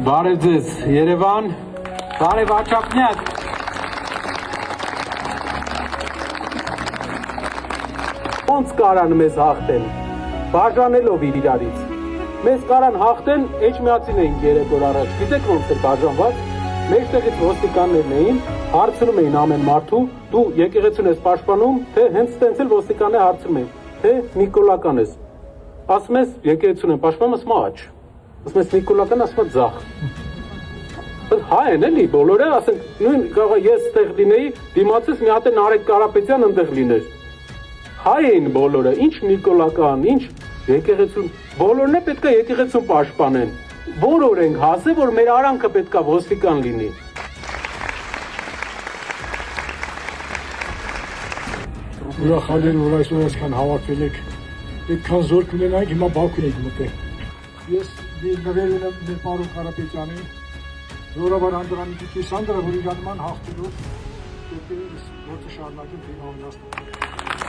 Բարև ձեզ, Երևան, բարև Աչափնյակ։ Ոնց կարան մեզ հաղթեն, բաժանելով իրարից։ Մեզ կարան հաղթեն, էջմիածին էին 3 օր առաջ, գիտեք ոնց էր բաժանված, մեջտեղից ոստիկաններն էին, հարցնում էին ամեն մարդու, դու եկեղեցուն ես պաշտպանում, թե հենց տենց էլ ոստիկանները հարցնում էին, թե նիկոլական ես։ Ասում ես եկեղեցուն եմ պաշտպանում, ասում աչ։ Ասում ես նիկոլական, ասում է ձախ։ Հայ են էլի, բոլորը, ասենք, նույն կարող ես ստեղ լինեի, դիմացից մի հատ է Նարեկ Կարապետյան ընդեղ լիներ։ Հայ էին բոլորը, ինչ նիկոլական, ինչ եկեղեցուն, բոլորն է պետք է եկեղեցուն պաշտպանեն։ Որ օր ենք հասել, որ մեր արանքը պետք է ոստիկան լինի։ Ուրախալի որ այսօր այսքան հավաքվել եք, այդքան զոր կունենայինք, հիմա Բաքու եք մտել։ Ես նվեր ունեմ մեր պարոն Կարապետյանին, Զորավար Անդրանիկի Կիսանդրը, որ իր անման հաղթելով, պետք է գործը շարունակել դիմավորնաստ։